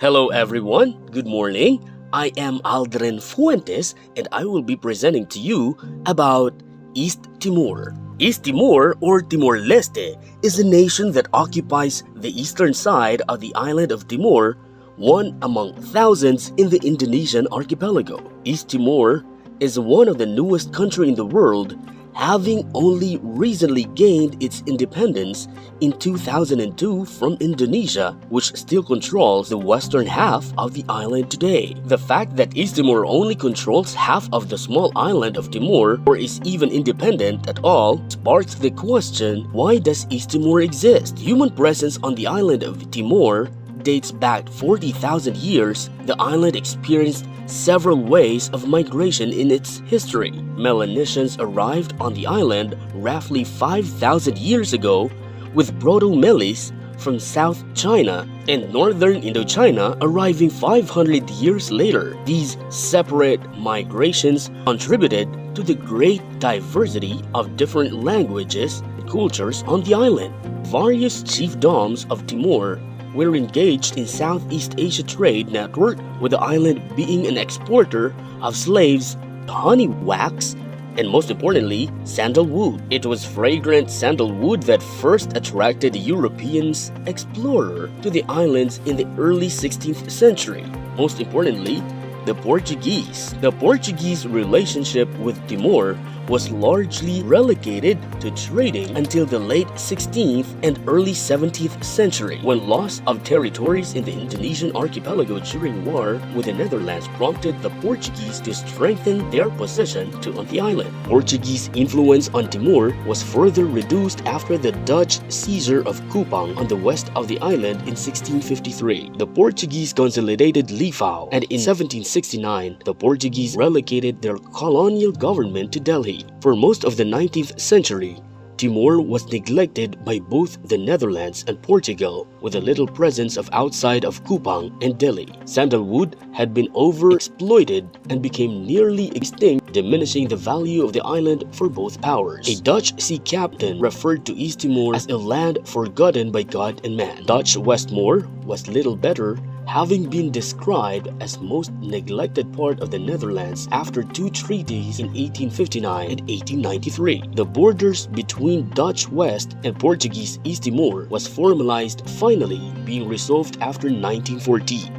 Hello everyone, good morning. I am Aldren Fuentes and I will be presenting to you about East Timor. East Timor, or Timor-Leste, is a nation that occupies the eastern side of the island of Timor, one among thousands in the Indonesian archipelago. East Timor is one of the newest countries in the world, having only recently gained its independence in 2002 from Indonesia, which still controls the western half of the island today. The fact that East Timor only controls half of the small island of Timor, or is even independent at all, sparks the question, why does East Timor exist? Human presence on the island of Timor dates back 40,000 years. The island experienced several waves of migration in its history. Melanesians arrived on the island roughly 5,000 years ago, with Proto-Melis from South China and Northern Indochina arriving 500 years later. These separate migrations contributed to the great diversity of different languages and cultures on the island. Various chiefdoms of Timor were engaged in Southeast Asia trade network, with the island being an exporter of slaves, honey wax, and most importantly, sandalwood. It was fragrant sandalwood that first attracted Europeans explorers to the islands in the early 16th century. Most importantly, the Portuguese. The Portuguese relationship with Timor was largely relegated to trading until the late 16th and early 17th century, when loss of territories in the Indonesian archipelago during war with the Netherlands prompted the Portuguese to strengthen their position on the island. Portuguese influence on Timor was further reduced after the Dutch seizure of Kupang on the west of the island in 1653. The Portuguese consolidated Lifau, and in 1769, the Portuguese relocated their colonial government to Delhi. For most of the 19th century, Timor was neglected by both the Netherlands and Portugal, with a little presence of outside of Kupang and Delhi. Sandalwood had been overexploited and became nearly extinct, diminishing the value of the island for both powers. A Dutch sea captain referred to East Timor as a land forgotten by God and man. Dutch Westmore was little better, having been described as most neglected part of the Netherlands after two treaties in 1859 and 1893. The borders between Dutch West and Portuguese East Timor was formalized, finally being resolved after 1940.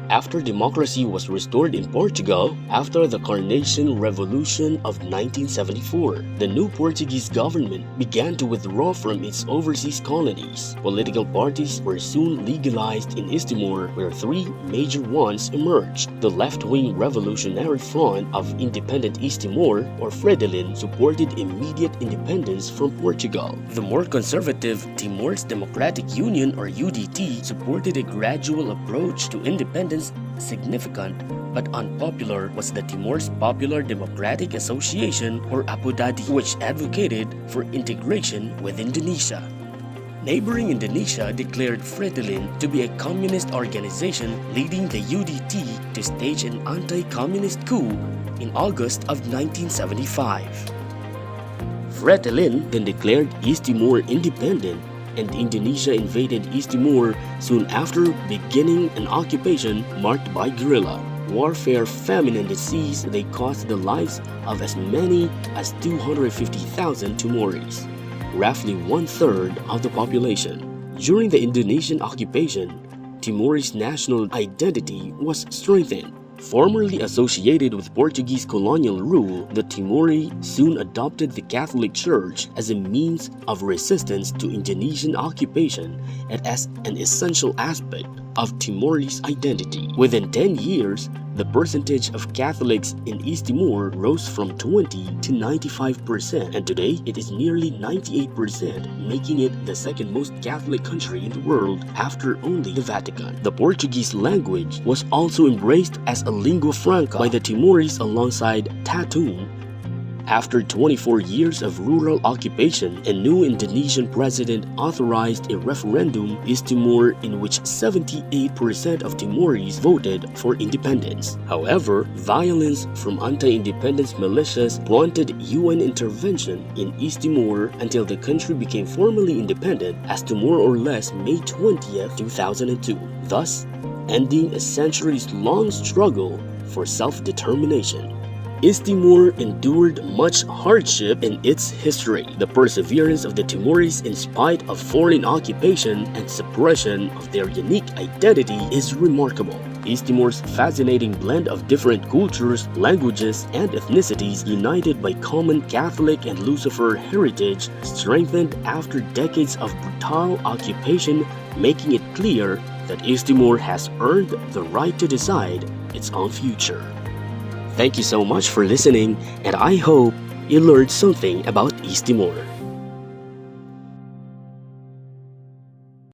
After democracy was restored in Portugal after the Carnation Revolution of 1974, the new Portuguese government began to withdraw from its overseas colonies. Political parties were soon legalized in East Timor, where three major ones emerged. The left-wing Revolutionary Front of Independent East Timor, or Fretilin, supported immediate independence from Portugal. The more conservative Timor's Democratic Union, or UDT, supported a gradual approach to independence. Significant but unpopular was the Timor's Popular Democratic Association, or APODADI, which advocated for integration with Indonesia. Neighboring Indonesia declared Fretilin to be a communist organization, leading the UDT to stage an anti-communist coup in August of 1975. Fretilin then declared East Timor independent, and Indonesia invaded East Timor soon after, beginning an occupation marked by guerrilla warfare, famine, and disease. They cost the lives of as many as 250,000 Timorese, roughly one-third of the population. During the Indonesian occupation, Timorese national identity was strengthened. Formerly associated with Portuguese colonial rule, the Timori soon adopted the Catholic Church as a means of resistance to Indonesian occupation and as an essential aspect of Timorese identity. Within 10 years, the percentage of Catholics in East Timor rose from 20 to 95%, and today it is nearly 98%, making it the second most Catholic country in the world after only the Vatican. The Portuguese language was also embraced as a lingua franca by the Timorese alongside Tatum After 24 years of rural occupation, a new Indonesian president authorized a referendum in East Timor in which 78% of Timorese voted for independence. However, violence from anti-independence militias prompted UN intervention in East Timor until the country became formally independent as to more or less May 20th, 2002, thus ending a centuries-long struggle for self-determination. East Timor endured much hardship in its history. The perseverance of the Timorese in spite of foreign occupation and suppression of their unique identity is remarkable. East Timor's fascinating blend of different cultures, languages, and ethnicities united by common Catholic and Lucifer heritage strengthened after decades of brutal occupation, making it clear that East Timor has earned the right to decide its own future. Thank you so much for listening, and I hope you learned something about East Timor.